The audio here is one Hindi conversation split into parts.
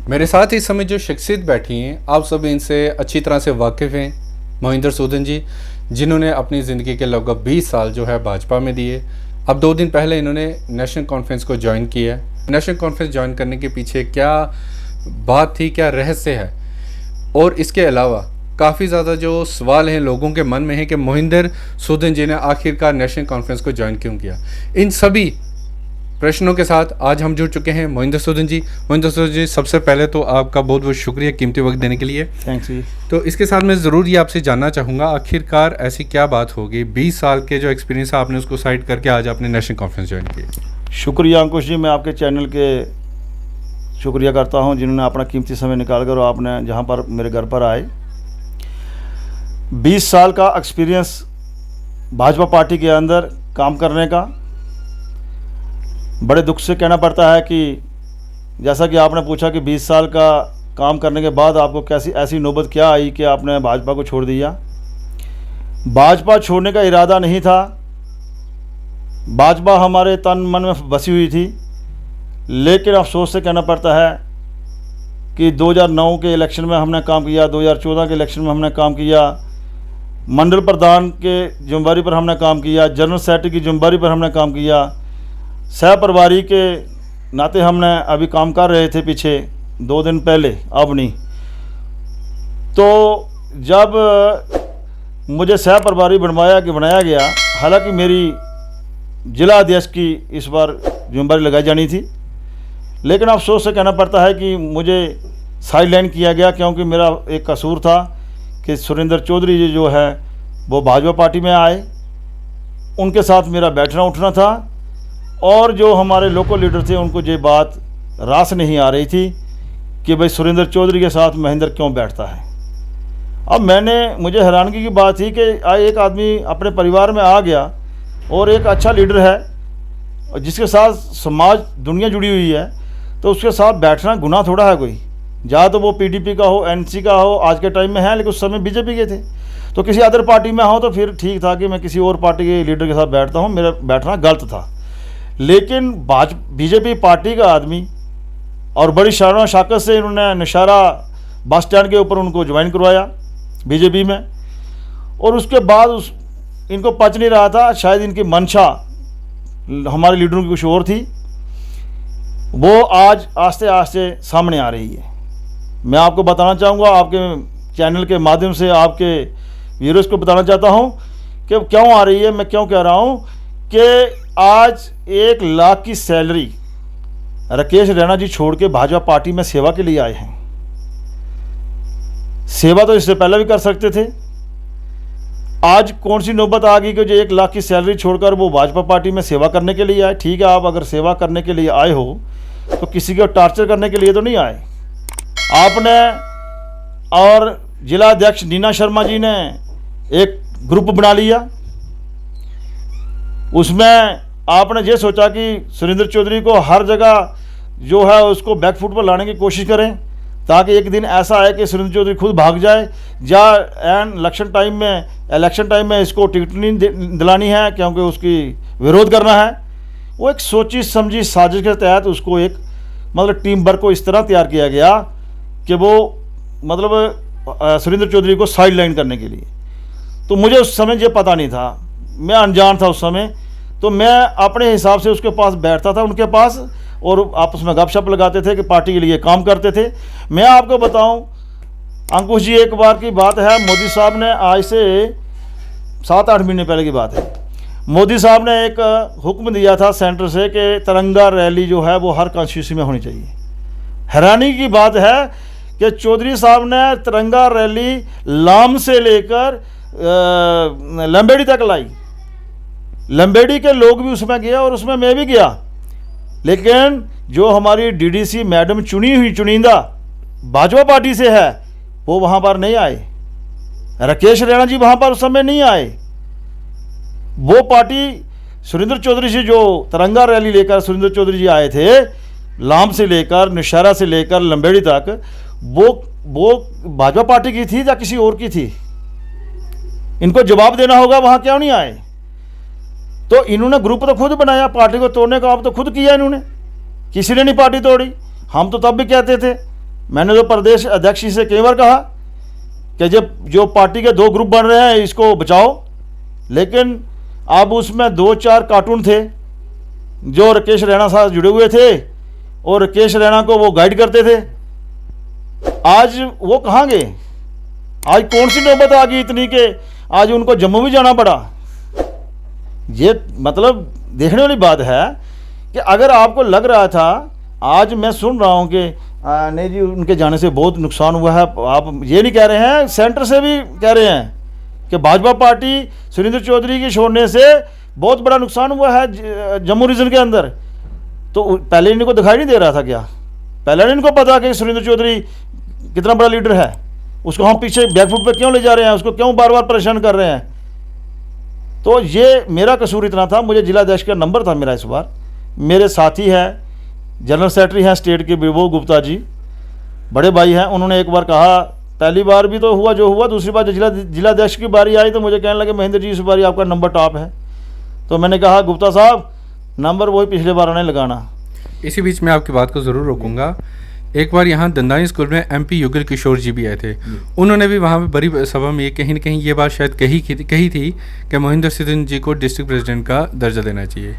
मेरे साथ इस समय जो शख्सियत बैठी हैं, आप सभी इनसे अच्छी तरह से वाकिफ़ हैं। मोहिंदर सूदन जी, जिन्होंने अपनी ज़िंदगी के लगभग 20 साल जो है भाजपा में दिए। अब 2 दिन पहले इन्होंने नेशनल कॉन्फ्रेंस को ज्वाइन किया है। नेशनल कॉन्फ्रेंस ज्वाइन करने के पीछे क्या बात थी, क्या रहस्य है, और इसके अलावा काफ़ी ज़्यादा जो सवाल हैं लोगों के मन में है कि मोहिंदर सूदन जी ने आखिरकार नेशनल कॉन्फ्रेंस को ज्वाइन क्यों किया। इन सभी प्रश्नों के साथ आज हम जुड़ चुके हैं मोहिंदर सूदन जी। मोहिंदर सूदन जी, सबसे पहले तो आपका बहुत बहुत शुक्रिया कीमती वक्त देने के लिए। थैंक्स जी। तो इसके साथ मैं ज़रूर ये आपसे जानना चाहूँगा, आखिरकार ऐसी क्या बात होगी 20 साल के जो एक्सपीरियंस है आपने उसको साइड करके आज आपने नेशनल कॉन्फ्रेंस ज्वाइन की। शुक्रिया अंकुश जी, मैं आपके चैनल के शुक्रिया करता हूं जिन्होंने अपना कीमती समय निकाल कर आपने जहां पर मेरे घर पर आए। 20 साल का एक्सपीरियंस भाजपा पार्टी के अंदर काम करने का, बड़े दुख से कहना पड़ता है कि जैसा कि आपने पूछा कि 20 साल का काम करने के बाद आपको कैसी ऐसी नौबत क्या आई कि आपने भाजपा को छोड़ दिया। भाजपा छोड़ने का इरादा नहीं था, भाजपा हमारे तन मन में बसी हुई थी, लेकिन अफसोस से कहना पड़ता है कि 2009 के इलेक्शन में हमने काम किया, 2014 के इलेक्शन में हमने काम किया, मंडल प्रधान के जिम्मेदारी पर हमने काम किया, जनरल सेक्रेटरी की जिम्मेदारी पर हमने काम किया, सह प्रभारी के नाते हमने अभी काम कर रहे थे पीछे 2 दिन पहले, अब नहीं। तो जब मुझे सह प्रभारी बनाया गया, हालांकि मेरी जिला अध्यक्ष की इस बार जिम्मेदारी लगाई जानी थी, लेकिन अफसोस से कहना पड़ता है कि मुझे साइडलाइन किया गया, क्योंकि मेरा एक कसूर था कि सुरेंद्र चौधरी जी जो है वो भाजपा पार्टी में आए, उनके साथ मेरा बैठना उठना था, और जो हमारे लोकल लीडर थे उनको ये बात रास नहीं आ रही थी कि भाई सुरेंद्र चौधरी के साथ महेंद्र क्यों बैठता है। अब मुझे हैरानगी की बात थी कि एक आदमी अपने परिवार में आ गया और एक अच्छा लीडर है जिसके साथ समाज दुनिया जुड़ी हुई है, तो उसके साथ बैठना गुनाह थोड़ा है कोई। या तो वो पीडीपी का हो, एनसी का हो, आज के टाइम में है, लेकिन उस समय बीजेपी के थे। तो किसी अदर पार्टी में हो तो फिर ठीक था कि मैं किसी और पार्टी के लीडर के साथ बैठता हूँ, मेरा बैठना गलत था। लेकिन बीजेपी पार्टी का आदमी और बड़ी शान शाकत से इन्होंने नशारा बस स्टैंड के ऊपर उनको ज्वाइन करवाया बीजेपी में, और उसके बाद इनको पच नहीं रहा था, शायद इनकी मंशा हमारे लीडरों की कुछ और थी, वो आज आस्ते आस्ते सामने आ रही है। मैं आपको बताना चाहूँगा, आपके चैनल के माध्यम से आपके व्यूअर्स को बताना चाहता हूँ कि क्यों आ रही है। मैं क्यों कह रहा हूँ कि आज 1 लाख की सैलरी राकेश रैना जी छोड़ के भाजपा पार्टी में सेवा के लिए आए हैं। सेवा तो इससे पहले भी कर सकते थे, आज कौन सी नौबत आ गई कि जो 1 लाख की सैलरी छोड़कर वो भाजपा पार्टी में सेवा करने के लिए आए। ठीक है, आप अगर सेवा करने के लिए आए हो तो किसी को टार्चर करने के लिए तो नहीं आए। आपने और जिला अध्यक्ष नीना शर्मा जी ने एक ग्रुप बना लिया, उसमें आपने ये सोचा कि सुरेंद्र चौधरी को हर जगह जो है उसको बैकफुट पर लाने की कोशिश करें, ताकि एक दिन ऐसा आए कि सुरेंद्र चौधरी खुद भाग जाए, या एन इलेक्शन टाइम में इसको टिकट नहीं दिलानी है क्योंकि उसकी विरोध करना है। वो एक सोची समझी साजिश के तहत उसको एक टीम वर्क को इस तरह तैयार किया गया कि वो सुरेंद्र चौधरी को साइड लाइन करने के लिए। तो मुझे उस समय ये पता नहीं था, मैं अनजान था उस समय, तो मैं अपने हिसाब से उसके पास बैठता था, उनके पास, और आपस में गपशप लगाते थे कि पार्टी के लिए काम करते थे। मैं आपको बताऊं अंकुश जी, एक बार की बात है, मोदी साहब ने आज से 7-8 महीने पहले की बात है, मोदी साहब ने एक हुक्म दिया था सेंटर से कि तिरंगा रैली जो है वो हर कॉन्स्टिट्यूंसी में होनी चाहिए। हैरानी की बात है कि चौधरी साहब ने तिरंगा रैली लाम से लेकर लंबेड़ी तक लाई। लंबेड़ी के लोग भी उसमें गए और उसमें मैं भी गया, लेकिन जो हमारी डीडीसी मैडम चुनिंदा भाजपा पार्टी से है वो वहाँ पर नहीं आए। राकेश रैना जी वहाँ पर उस समय नहीं आए। वो पार्टी सुरेंद्र चौधरी जी जो तिरंगा रैली लेकर सुरेंद्र चौधरी जी आए थे, लाम से लेकर नौशहरा से लेकर लंबेड़ी तक, वो भाजपा पार्टी की थी या किसी और की थी? इनको जवाब देना होगा, वहाँ क्यों नहीं आए? तो इन्होंने ग्रुप तो खुद बनाया, पार्टी को तोड़ने का आप तो खुद किया इन्होंने, किसी ने नहीं पार्टी तोड़ी। हम तो तब भी कहते थे मैंने तो प्रदेश अध्यक्ष जी से कई बार कहा कि जब जो पार्टी के 2 ग्रुप बन रहे हैं इसको बचाओ, लेकिन अब उसमें 2-4 कार्टून थे जो राकेश रैना साथ जुड़े हुए थे और राकेश रैना को वो गाइड करते थे। आज वो कहाँ गए? आज कौन सी नौबत आ गई इतनी कि आज उनको जम्मू भी जाना पड़ा? ये मतलब देखने वाली बात है कि अगर आपको लग रहा था, आज मैं सुन रहा हूँ कि नहीं जी उनके जाने से बहुत नुकसान हुआ है, आप ये नहीं कह रहे हैं, सेंटर से भी कह रहे हैं कि भाजपा पार्टी सुरेंद्र चौधरी के छोड़ने से बहुत बड़ा नुकसान हुआ है जम्मू रीजन के अंदर। तो पहले इनको दिखाई नहीं दे रहा था क्या? पहले नहीं इनको पता कि सुरेंद्र चौधरी कितना बड़ा लीडर है? उसको हम पीछे बैकफुट पे क्यों ले जा रहे हैं? उसको क्यों बार बार परेशान कर रहे हैं? तो ये मेरा कसूर इतना था, मुझे जिला अध्यक्ष का नंबर था मेरा इस बार। मेरे साथी है जनरल सेक्रेटरी हैं स्टेट के विभो गुप्ता जी, बड़े भाई हैं, उन्होंने एक बार कहा, पहली बार भी तो हुआ जो हुआ, दूसरी बार जब जिला अध्यक्ष की बारी आई तो मुझे कहने लगे महेंद्र जी इस बारी आपका नंबर टॉप है। तो मैंने कहा गुप्ता साहब नंबर वही पिछले बार नहीं लगाना। इसी बीच में आपकी बात को ज़रूर रोकूंगा। एक बार यहाँ दंदानी स्कूल में MP युगल किशोर जी भी आए थे, उन्होंने भी वहाँ पे बड़ी सभा में कहीं न कहीं ये बात शायद कही थी कि महेंद्र सिंह जी को डिस्ट्रिक्ट प्रेसिडेंट का दर्जा देना चाहिए।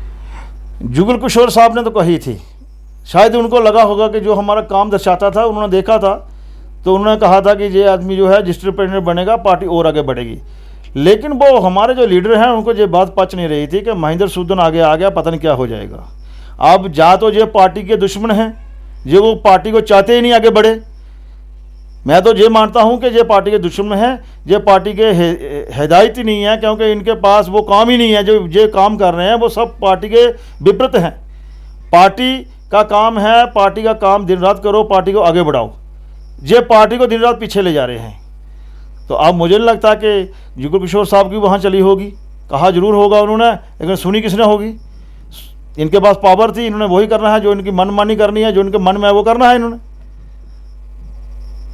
जुगल किशोर साहब ने तो कही थी, शायद उनको लगा होगा कि जो हमारा काम दर्शाता था उन्होंने देखा था, तो उन्होंने कहा था कि ये आदमी जो है डिस्ट्रिक्ट प्रेसिडेंट बनेगा, पार्टी और आगे बढ़ेगी। लेकिन वो हमारे जो लीडर हैं उनको ये बात पच नहीं रही थी कि महेंद्र सूदन आगे आ गया, पता नहीं क्या हो जाएगा। अब जा तो ये पार्टी के दुश्मन हैं, ये वो पार्टी को चाहते ही नहीं आगे बढ़े। मैं तो ये मानता हूँ कि ये पार्टी के दुश्मन हैं, ये पार्टी के हिदायत ही नहीं है, क्योंकि इनके पास वो काम ही नहीं है। जो ये काम कर रहे हैं वो सब पार्टी के विपरीत हैं। पार्टी का काम है, पार्टी का काम दिन रात करो, पार्टी को आगे बढ़ाओ। ये पार्टी को दिन रात पीछे ले जा रहे हैं। तो अब मुझे नहीं लगता कि जुगल किशोर साहब की वहाँ चली होगी, कहा जरूर होगा उन्होंने, लेकिन सुनी किसने होगी? इनके पास पावर थी, इन्होंने वही करना है जो इनकी मनमानी करनी है, जो इनके मन में है वो करना है इन्होंने।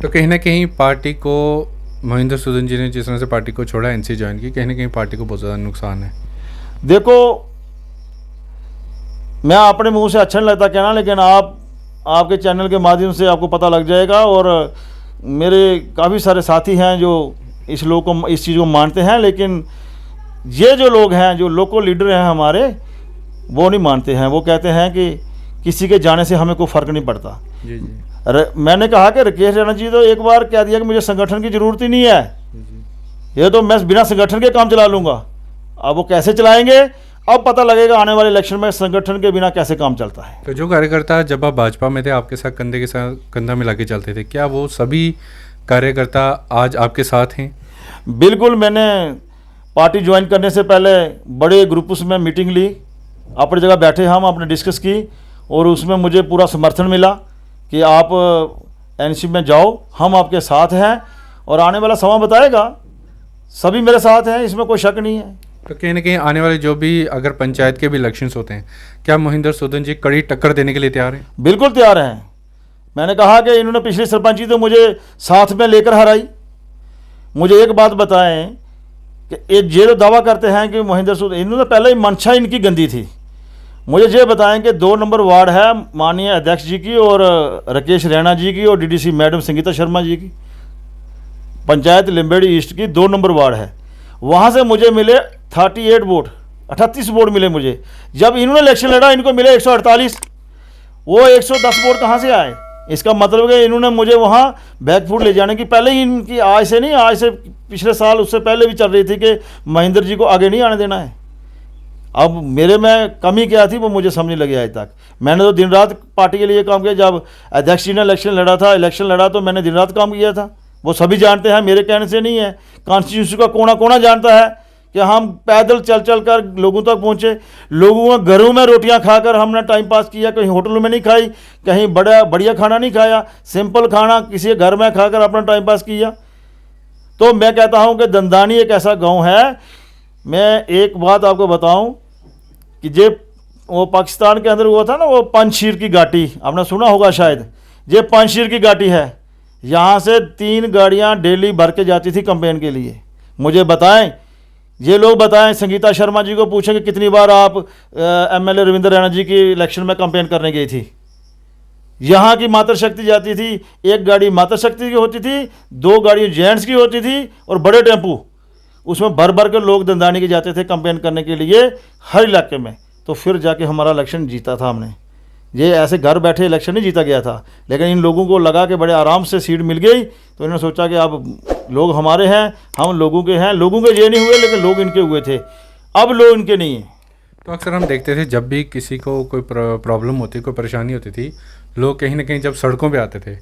तो कहीं ना कहीं पार्टी को महेंद्र सूदन जी ने जिस तरह से पार्टी को छोड़ा, NC ज्वाइन की, कहीं ना कहीं पार्टी को बहुत ज़्यादा नुकसान है। देखो मैं अपने मुंह से अच्छा नहीं लगता कहना, लेकिन आपके चैनल के माध्यम से आपको पता लग जाएगा, और मेरे काफ़ी सारे साथी हैं जो इस चीज़ को मानते हैं, लेकिन ये जो लोग हैं, जो लोकल लीडर हैं हमारे, वो नहीं मानते हैं। वो कहते हैं कि किसी के जाने से हमें कोई फ़र्क नहीं पड़ता। जी जी। मैंने कहा कि राकेश रैना जी तो एक बार कह दिया कि मुझे संगठन की ज़रूरत ही नहीं है, ये तो मैं बिना संगठन के काम चला लूँगा। अब वो कैसे चलाएंगे, अब पता लगेगा आने वाले इलेक्शन में संगठन के बिना कैसे काम चलता है। तो जो कार्यकर्ता जब आप भाजपा में थे, आपके साथ कंधे के साथ कंधा मिला के चलते थे, क्या वो सभी कार्यकर्ता आज आपके साथ हैं? बिल्कुल। मैंने पार्टी ज्वाइन करने से पहले बड़े ग्रुप्स में मीटिंग ली, अपनी जगह बैठे, हम आपने डिस्कस की, और उसमें मुझे पूरा समर्थन मिला कि आप NC में जाओ, हम आपके साथ हैं, और आने वाला समय बताएगा, सभी मेरे साथ हैं, इसमें कोई शक नहीं है। तो कहीं ना कहीं आने वाले जो भी अगर पंचायत के भी इलेक्शंस होते हैं, क्या महेंद्र सूदन जी कड़ी टक्कर देने के लिए तैयार हैं? बिल्कुल तैयार हैं। मैंने कहा कि इन्होंने पिछली सरपंची तो मुझे साथ में लेकर हराई। मुझे एक बात बताएं कि ये जो दावा करते हैं कि महेंद्र सूदन, इन्होंने पहले ही मंशा इनकी गंदी थी। मुझे ये बताएं कि 2 नंबर वार्ड है माननीय अध्यक्ष जी की और राकेश रैना जी की और DDC मैडम संगीता शर्मा जी की, पंचायत लिम्बेड़ी ईस्ट की 2 नंबर वार्ड है। वहाँ से मुझे मिले 38 वोट, 38 वोट मिले मुझे। जब इन्होंने इलेक्शन लड़ा इनको मिले 148, वो 110 वोट कहाँ से आए? इसका मतलब है इन्होंने मुझे वहाँ बैकफुट ले जाने की, पहले ही इनकी आज से नहीं, आज से पिछले साल उससे पहले भी चल रही थी कि महेंद्र जी को आगे नहीं आने देना है। अब मेरे में कमी क्या थी वो मुझे समझ नहीं लगी आज तक। मैंने तो दिन रात पार्टी के लिए काम किया। जब अध्यक्ष जी ने इलेक्शन लड़ा तो मैंने दिन रात काम किया था। वो सभी जानते हैं, मेरे कहने से नहीं है, कॉन्स्टिट्यूंसी का कोना कोना जानता है कि हम पैदल चल चल कर लोगों तक पहुँचे। लोगों के घरों में रोटियां खाकर हमने टाइम पास किया, कहीं होटलों में नहीं खाई, कहीं बढ़िया खाना नहीं खाया, सिंपल खाना किसी घर में खाकर अपना टाइम पास किया। तो मैं कहता हूं कि दंदानी एक ऐसा गांव है। मैं एक बात आपको बताऊं कि जे वो पाकिस्तान के अंदर हुआ था ना, वो पंजशीर की घाटी, आपने सुना होगा शायद, ये पंजशीर की घाटी है। यहाँ से 3 गाड़ियाँ डेली भर के जाती थी कैंपेन के लिए। मुझे बताएं, ये लोग बताएं, संगीता शर्मा जी को पूछें कि कितनी बार आप MLA रविंद्र रैना जी की इलेक्शन में कैंपेन करने गई थी। यहाँ की मातृशक्ति जाती थी, एक गाड़ी मातृशक्ति की होती थी, 2 गाड़ी जेंट्स की होती थी और बड़े टेम्पू, उसमें भर भर के लोग दंदानी के जाते थे कंपेन करने के लिए हर इलाके में। तो फिर जाके हमारा इलेक्शन जीता था हमने। ये ऐसे घर बैठे इलेक्शन नहीं जीता गया था, लेकिन इन लोगों को लगा कि बड़े आराम से सीट मिल गई, तो इन्होंने सोचा कि अब लोग हमारे हैं, हम लोगों के हैं। लोगों के ये नहीं हुए, लेकिन लोग इनके हुए थे। अब लोग इनके नहीं हैं। तो अक्सर हम देखते थे जब भी किसी को कोई प्रॉब्लम होती, कोई परेशानी होती थी, लोग कहीं ना कहीं जब सड़कों पे आते थे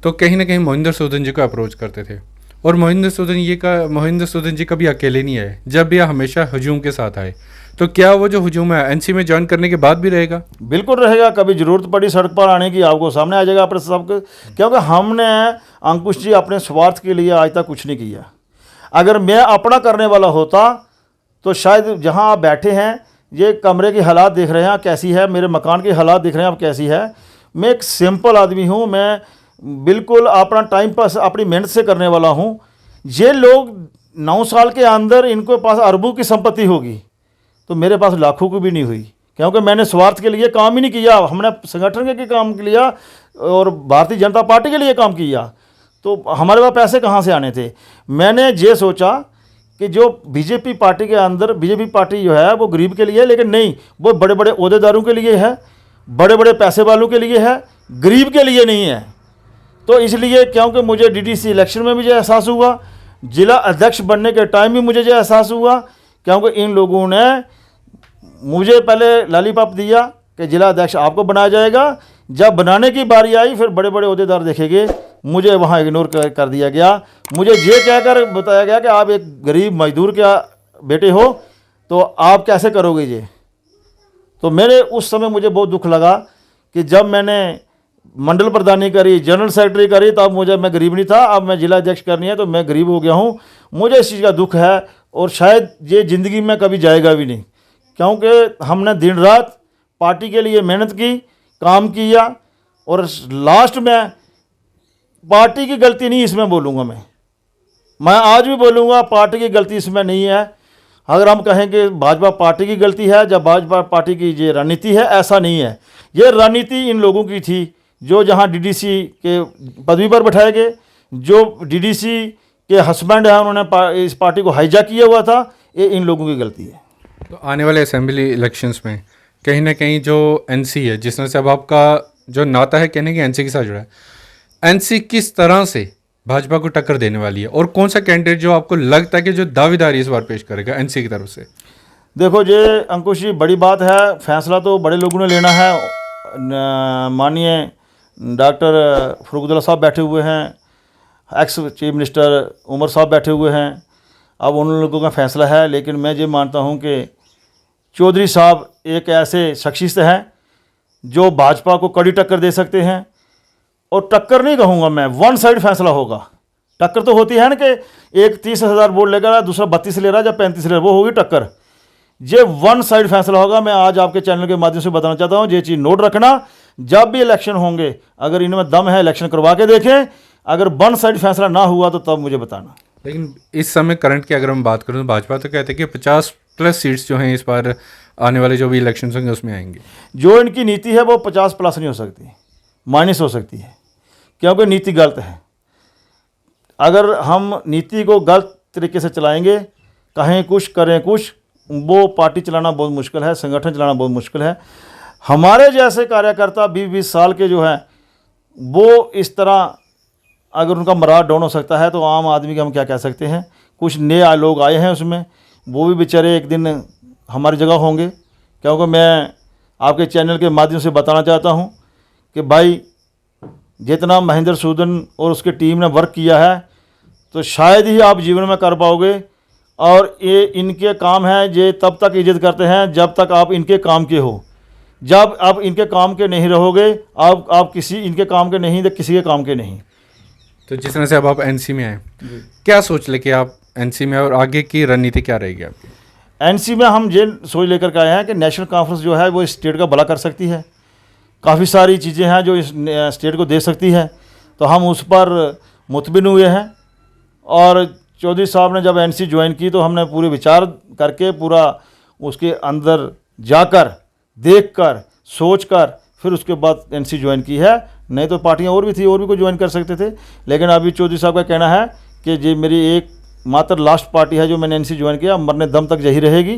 तो कहीं ना कहीं मोहिंदर सूदन जी को अप्रोच करते थे। और मोहिंदर सूदन जी कभी अकेले नहीं आए, जब भी हमेशा हजूम के साथ आए। तो क्या वो जो हजूम है एनसी में ज्वाइन करने के बाद भी रहेगा? बिल्कुल रहेगा। कभी ज़रूरत पड़ी सड़क पर आने की, आपको सामने आ जाएगा अपने सबके। क्योंकि हमने अंकुश जी अपने स्वार्थ के लिए आज तक कुछ नहीं किया। अगर मैं अपना करने वाला होता तो शायद जहां आप बैठे हैं, ये कमरे की हालात देख रहे हैं कैसी है, मेरे मकान की हालात देख रहे हैं आप कैसी है। मैं एक सिंपल आदमी हूं, मैं बिल्कुल अपना टाइम पास अपनी मेहनत से करने वाला हूं। ये लोग 9 साल के अंदर इनके पास अरबों की संपत्ति होगी, तो मेरे पास लाखों की भी नहीं हुई, क्योंकि मैंने स्वार्थ के लिए काम ही नहीं किया। हमने संगठन के काम के लिया और भारतीय जनता पार्टी के लिए काम किया, तो हमारे पास पैसे कहाँ से आने थे। मैंने ये सोचा कि जो बीजेपी पार्टी के अंदर, बीजेपी पार्टी जो है वो गरीब के लिए है, लेकिन नहीं, वो बड़े बड़े ओहदेदारों के लिए है, बड़े बड़े पैसे वालों के लिए है, गरीब के लिए नहीं है। तो इसलिए क्योंकि मुझे डीडीसी इलेक्शन में भी जो एहसास हुआ, जिला अध्यक्ष बनने के टाइम भी मुझे जो एहसास हुआ, क्योंकि इन लोगों ने मुझे पहले लॉलीपॉप दिया कि जिला अध्यक्ष आपको बनाया जाएगा। जब बनाने की बारी आई, फिर बड़े बड़े ओहदेदार देखेंगे, मुझे वहाँ इग्नोर कर दिया गया। मुझे ये कहकर बताया गया कि आप एक गरीब मजदूर के बेटे हो, तो आप कैसे करोगे ये। तो मेरे उस समय मुझे बहुत दुख लगा कि जब मैंने मंडल प्रधानी करी, जनरल सेक्रेटरी करी, तब मुझे, मैं गरीब नहीं था, अब मैं जिला अध्यक्ष करनी है तो मैं गरीब हो गया हूँ। मुझे इस चीज़ का दुख है, और शायद ये ज़िंदगी में कभी जाएगा भी नहीं, क्योंकि हमने दिन रात पार्टी के लिए मेहनत की, काम किया, और लास्ट में पार्टी की गलती नहीं इसमें बोलूँगा। मैं आज भी बोलूँगा पार्टी की गलती इसमें नहीं है। अगर हम कहें कि भाजपा पार्टी की गलती है, जब भाजपा पार्टी की ये रणनीति है, ऐसा नहीं है। ये रणनीति इन लोगों की थी जो जहाँ डीडीसी के पदवी पर बैठाए गए, जो डीडीसी के हस्बैंड हैं, उन्होंने इस पार्टी को हाईजैक किया हुआ था। ये इन लोगों की गलती है। तो आने वाले असेंबली इलेक्शंस में कहीं ना कहीं जो एनसी है, जिस तरह से अब आपका जो नाता है कहने की एनसी के साथ जुड़ा है, एनसी किस तरह से भाजपा को टक्कर देने वाली है, और कौन सा कैंडिडेट जो आपको लगता है कि जो दावेदारी इस बार पेश करेगा एनसी की तरफ से? देखो ये अंकुश जी, बड़ी बात है, फैसला तो बड़े लोगों ने लेना है। माननीय डॉक्टर फरूक अब्दुल्ला साहब बैठे हुए हैं, एक्स चीफ मिनिस्टर उमर साहब बैठे हुए हैं, अब उन लोगों का फैसला है। लेकिन मैं ये मानता हूँ कि चौधरी साहब एक ऐसे शख्सियत हैं जो भाजपा को कड़ी टक्कर दे सकते हैं। और टक्कर नहीं कहूँगा मैं, वन साइड फैसला होगा। टक्कर तो होती है ना कि एक 30,000 वोट लेगा, दूसरा 32 ले रहा है या 35 ले रहा है, वो होगी टक्कर। ये वन साइड फैसला होगा। मैं आज आपके चैनल के माध्यम से बताना चाहता हूँ, ये चीज़ नोट रखना। जब भी इलेक्शन होंगे, अगर इनमें दम है, इलेक्शन करवा के देखें। अगर वन साइड फैसला ना हुआ तो तब मुझे बताना। लेकिन इस समय करंट की अगर हम बात करें तो भाजपा तो कहते हैं कि 50+ सीट्स जो हैं इस बार आने वाले जो भी इलेक्शन होंगे उसमें आएंगी। जो इनकी नीति है वो 50+ नहीं हो सकती, माइनस हो सकती है, क्योंकि नीति गलत है। अगर हम नीति को गलत तरीके से चलाएंगे, कहें कुछ करें कुछ, वो पार्टी चलाना बहुत मुश्किल है, संगठन चलाना बहुत मुश्किल है। हमारे जैसे कार्यकर्ता 20-20 साल के जो हैं, वो इस तरह अगर उनका मराद डाउन हो सकता है, तो आम आदमी के हम क्या कह सकते हैं। कुछ नए लोग आए हैं उसमें, वो भी बेचारे एक दिन हमारी जगह होंगे। क्योंकि मैं आपके चैनल के माध्यम से बताना चाहता हूं कि भाई, जितना महेंद्र सूदन और उसकी टीम ने वर्क किया है, तो शायद ही आप जीवन में कर पाओगे। और ये इनके काम है, ये तब तक इज्जत करते हैं जब तक आप इनके काम के हो। जब आप इनके काम के नहीं रहोगे, आप किसी इनके काम के नहीं तो किसी के काम के नहीं। तो जिस तरह से अब आप एनसी में आए, क्या सोच लेके आप एनसी में, और आगे की रणनीति क्या रहेगी आपकी? एनसी में हम ये सोच लेकर के आए हैं कि नेशनल कॉन्फ्रेंस जो है वो स्टेट का भला कर सकती है। काफ़ी सारी चीज़ें हैं जो इस स्टेट को दे सकती है, तो हम उस पर मुतमिन हुए हैं। और चौधरी साहब ने जब एनसी ज्वाइन की, तो हमने पूरे विचार करके, पूरा उसके अंदर जाकर, देखकर, सोचकर फिर उसके बाद एनसी ज्वाइन की है। नहीं तो पार्टियां और भी थी, और भी कोई ज्वाइन कर सकते थे। लेकिन अभी चौधरी साहब का कहना है कि ये मेरी एक मात्र लास्ट पार्टी है जो मैंने एनसी ज्वाइन किया, मरने दम तक यही रहेगी,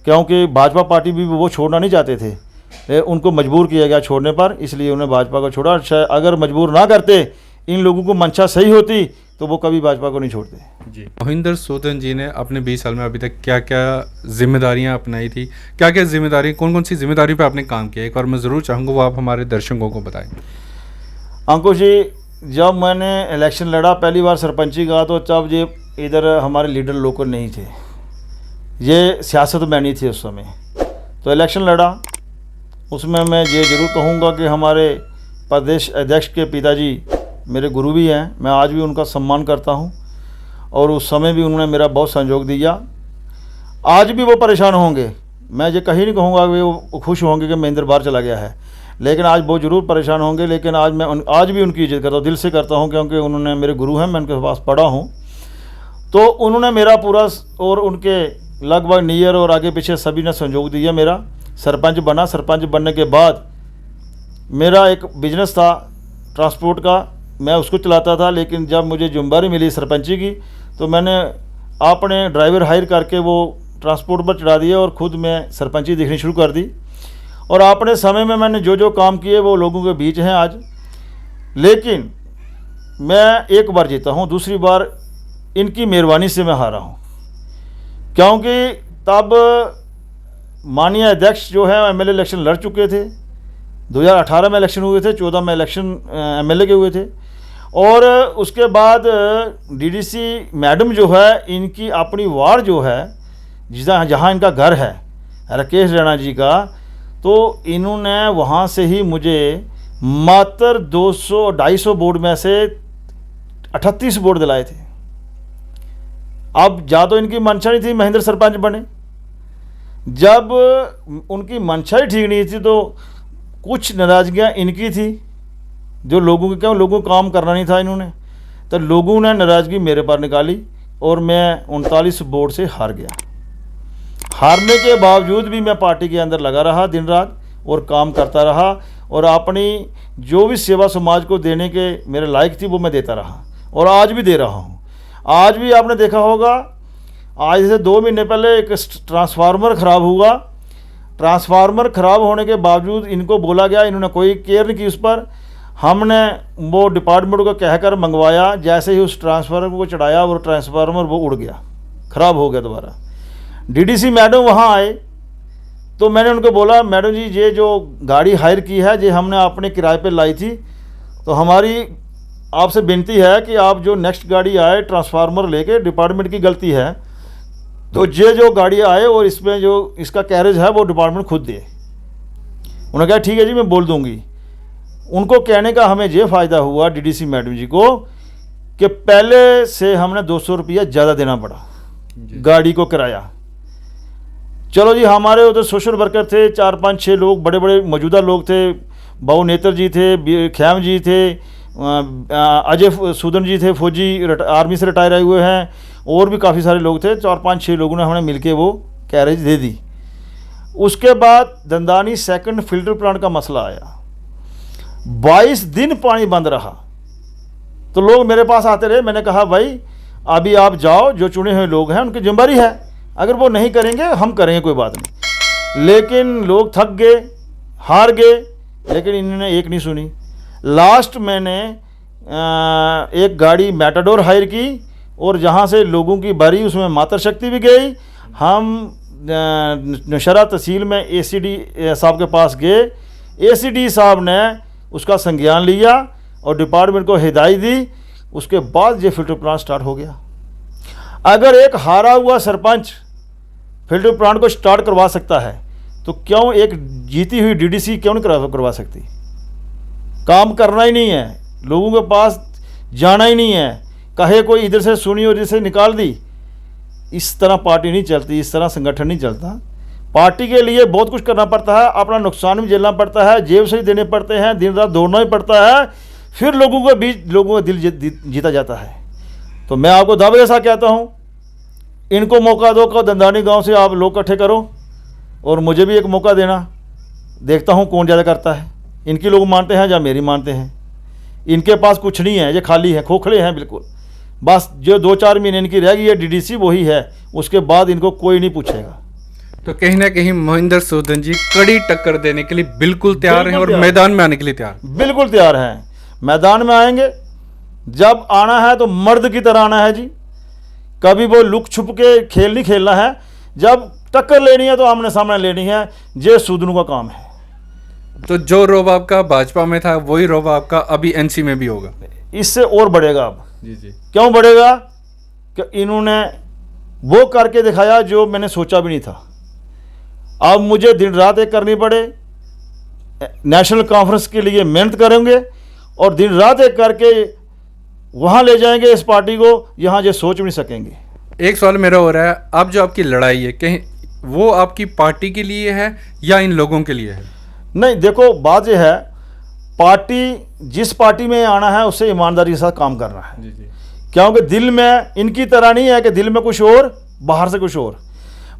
क्योंकि भाजपा पार्टी भी वो छोड़ना नहीं चाहते थे, उनको मजबूर किया गया छोड़ने पर, इसलिए उन्हें भाजपा को छोड़ा। शायद अगर मजबूर ना करते, इन लोगों को मंशा सही होती, तो वो कभी भाजपा को नहीं छोड़ते। जी, मोहिंदर सूदन जी ने अपने 20 साल में अभी तक क्या क्या जिम्मेदारियां अपनाई थी, क्या क्या जिम्मेदारी, कौन कौन सी जिम्मेदारी पे आपने काम किया, एक बार मैं ज़रूर चाहूँगा वो आप हमारे दर्शकों को बताएं। अंकुश जी, जब मैंने इलेक्शन लड़ा पहली बार सरपंची का, तो तब ये इधर हमारे लीडर लोकल नहीं थे, ये सियासत में नहीं थे उस समय। तो इलेक्शन लड़ा, उसमें मैं ये ज़रूर कहूँगा कि हमारे प्रदेश अध्यक्ष के पिताजी मेरे गुरु भी हैं, मैं आज भी उनका सम्मान करता हूँ, और उस समय भी उन्होंने मेरा बहुत सहयोग दिया। आज भी वो परेशान होंगे, मैं ये कहीं नहीं कहूँगा कि वो खुश होंगे कि महेंद्र बाहर चला गया है, लेकिन आज वो ज़रूर परेशान होंगे। लेकिन आज मैं आज भी उनकी इज्जत करता हूँ, दिल से करता हूँ, क्योंकि उन्होंने मेरे गुरु हैं, मैं उनके पास पढ़ा हूँ। तो उन्होंने मेरा पूरा और उनके लगभग नियर और आगे पीछे सभी ने सहयोग दिया। मेरा सरपंच बना, सरपंच बनने के बाद मेरा एक बिजनेस था ट्रांसपोर्ट का, मैं उसको चलाता था। लेकिन जब मुझे जिम्मेदारी मिली सरपंची की, तो मैंने अपने ड्राइवर हायर करके वो ट्रांसपोर्ट पर चढ़ा दिया और ख़ुद मैं सरपंची देखनी शुरू कर दी। और अपने समय में मैंने जो जो काम किए वो लोगों के बीच हैं आज। लेकिन मैं एक बार जीता हूँ, दूसरी बार इनकी मेहरबानी से मैं हारा हूँ, क्योंकि तब माननीय अध्यक्ष जो है एमएलए इलेक्शन लड़ चुके थे। 2018 में इलेक्शन हुए थे, 14 में इलेक्शन एमएलए के हुए थे। और उसके बाद डीडीसी मैडम जो है, इनकी अपनी वार्ड जो है, जहाँ इनका घर है राकेश राणा जी का, तो इन्होंने वहाँ से ही मुझे मात्र 200-250 वोट में से 38 वोट दिलाए थे। अब जा तो इनकी मंशा नहीं थी महेंद्र सरपंच बने, जब उनकी मंशा ही ठीक नहीं थी, तो कुछ नाराज़गियाँ इनकी थी जो लोगों के, क्यों लोगों को काम करना नहीं था इन्होंने, तो लोगों ने नाराज़गी मेरे पर निकाली और मैं 39 वोट से हार गया। हारने के बावजूद भी मैं पार्टी के अंदर लगा रहा दिन रात और काम करता रहा, और अपनी जो भी सेवा समाज को देने के मेरे लायक थी वो मैं देता रहा, और आज भी दे रहा हूँ। आज भी आपने देखा होगा, आज से 2 महीने पहले एक ट्रांसफार्मर ख़राब हुआ। ट्रांसफार्मर ख़राब होने के बावजूद इनको बोला गया, इन्होंने कोई केयर नहीं की उस पर। हमने वो डिपार्टमेंट को कहकर मंगवाया, जैसे ही उस ट्रांसफार्मर को चढ़ाया और ट्रांसफार्मर वो उड़ गया, ख़राब हो गया दोबारा। डीडीसी मैडम वहाँ आए, तो मैंने उनको बोला, मैडम जी ये जो गाड़ी हायर की है ये हमने अपने किराए पे लाई थी, तो हमारी आपसे विनती है कि आप जो नेक्स्ट गाड़ी आए ट्रांसफार्मर लेके, डिपार्टमेंट की गलती है, तो ये जो गाड़ी आए और इसमें जो इसका कैरेज है वो डिपार्टमेंट खुद दे। उन्होंने कहा ठीक है जी, मैं बोल दूंगी। उनको कहने का हमें ये फ़ायदा हुआ डीडीसी मैडम जी को कि पहले से हमने 200 रुपया ज़्यादा देना पड़ा गाड़ी को किराया। चलो जी, हमारे उधर सोशल वर्कर थे 4-5-6 लोग, बड़े बड़े मौजूदा लोग थे, बाबू नेत्र जी थे, ख्याम जी थे, अजय सूदन जी थे, फौजी आर्मी से रिटायर आए हुए हैं, और भी काफ़ी सारे लोग थे। 4-5-6 लोगों ने हमने मिलके वो कैरेज दे दी। उसके बाद दंदानी सेकंड फिल्टर प्लांट का मसला आया, 22 दिन पानी बंद रहा, तो लोग मेरे पास आते रहे। मैंने कहा भाई अभी आप जाओ, जो चुने हुए लोग हैं उनकी जिम्मेदारी है, अगर वो नहीं करेंगे हम करेंगे, कोई बात नहीं। लेकिन लोग थक गए, हार गए, लेकिन इन्होंने एक नहीं सुनी। लास्ट मैंने एक गाड़ी मैटाडोर हायर की, और जहाँ से लोगों की भरी उसमें मातृशक्ति भी गई। हम नौशहरा तहसील में एसीडी साहब के पास गए, एसीडी साहब ने उसका संज्ञान लिया और डिपार्टमेंट को हिदायत दी। उसके बाद ये फिल्टर प्लांट स्टार्ट हो गया। अगर एक हारा हुआ सरपंच फिल्टर प्लांट को स्टार्ट करवा सकता है, तो क्यों एक जीती हुई डीडीसी क्यों नहीं करवा सकती? काम करना ही नहीं है, लोगों के पास जाना ही नहीं है, कहे कोई इधर से सुनी और इधर से निकाल दी। इस तरह पार्टी नहीं चलती, इस तरह संगठन नहीं चलता। पार्टी के लिए बहुत कुछ करना पड़ता है, अपना नुकसान भी झेलना पड़ता है, जेब से ही देने पड़ते हैं, दिन रात दौड़ना ही पड़ता है, फिर लोगों के बीच लोगों का दिल जीता जाता है। तो मैं आपको दावे के साथ कहता हूँ, इनको मौका दो कि दंदानी गांव से आप लोग इकट्ठे करो, और मुझे भी एक मौका देना, देखता हूँ कौन ज़्यादा करता है। इनकी लोग मानते हैं या मेरी मानते हैं। इनके पास कुछ नहीं है, ये खाली है, खोखले हैं बिल्कुल। बस जो 2-4 महीने इनकी रह गई है डीडीसी वही है, उसके बाद इनको कोई नहीं पूछेगा। तो कहीं ना कहीं महेंद्र सूदन जी कड़ी टक्कर देने के लिए बिल्कुल तैयार हैं और बिल्कुल तैयार। मैदान में आने के लिए तैयार। बिल्कुल तैयार हैं, मैदान में आएंगे। जब आना है तो मर्द की तरह आना है जी, कभी वो लुक छुप के खेल नहीं खेलना है। जब टक्कर लेनी है तो आमने सामने लेनी है, ये सूदनों का काम है। तो जो रोब आपका भाजपा में था वही रोब आपका अभी एनसी में भी होगा। इससे और बढ़ेगा अब। जी जी। क्यों बढ़ेगा? कि इन्होंने वो करके दिखाया जो मैंने सोचा भी नहीं था। अब मुझे दिन रात एक करनी पड़े, नेशनल कॉन्फ्रेंस के लिए मेहनत करेंगे और दिन रात एक करके वहाँ ले जाएंगे इस पार्टी को, यहाँ ये सोच भी नहीं सकेंगे। एक सवाल मेरा हो रहा है, अब जो आपकी लड़ाई है कहीं वो आपकी पार्टी के लिए है या इन लोगों के लिए है? नहीं, देखो बात यह है, पार्टी जिस पार्टी में आना है उससे ईमानदारी के साथ काम करना है। जी जी। क्योंकि दिल में इनकी तरह नहीं है कि दिल में कुछ और बाहर से कुछ और।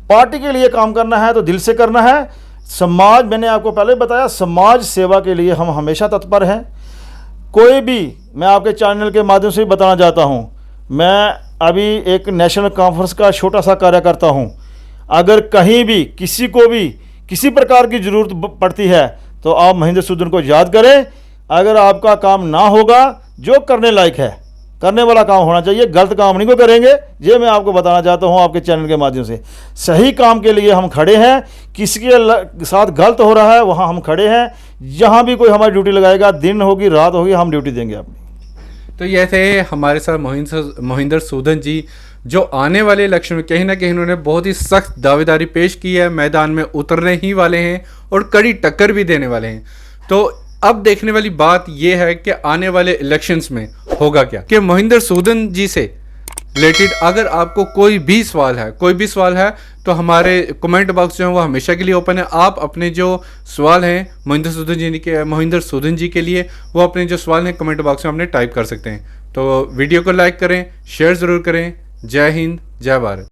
पार्टी के लिए काम करना है तो दिल से करना है। समाज, मैंने आपको पहले बताया, समाज सेवा के लिए हम हमेशा तत्पर हैं। कोई भी, मैं आपके चैनल के माध्यम से भी बताना चाहता हूँ, मैं अभी एक नेशनल कॉन्फ्रेंस का छोटा सा कार्य करता हूँ। अगर कहीं भी किसी को भी किसी प्रकार की ज़रूरत पड़ती है तो आप महेंद्र सूदन को याद करें। अगर आपका काम ना होगा, जो करने लायक है, करने वाला काम होना चाहिए, गलत काम नहीं को करेंगे। ये मैं आपको बताना चाहता हूँ आपके चैनल के माध्यम से। सही काम के लिए हम खड़े हैं, किसी के साथ गलत हो रहा है वहाँ हम खड़े हैं। जहाँ भी कोई हमारी ड्यूटी लगाएगा, दिन होगी रात होगी, हम ड्यूटी देंगे अपनी। तो ये थे हमारे साथ महेंद्र सूदन जी, जो आने वाले इलेक्शन में कहीं ना कहीं उन्होंने बहुत ही सख्त दावेदारी पेश की है, मैदान में उतरने ही वाले हैं और कड़ी टक्कर भी देने वाले हैं। तो अब देखने वाली बात यह है कि आने वाले इलेक्शंस में होगा क्या, कि महेंद्र सूदन जी से रिलेटेड अगर आपको कोई भी सवाल है तो हमारे कमेंट बॉक्स जो है वो हमेशा के लिए ओपन है। आप अपने जो सवाल हैं महेंद्र सूदन जी के लिए, वो अपने जो सवाल हैं कमेंट बॉक्स में अपने टाइप कर सकते हैं। तो वीडियो को लाइक करें, शेयर ज़रूर करें। जय हिंद, जय भारत।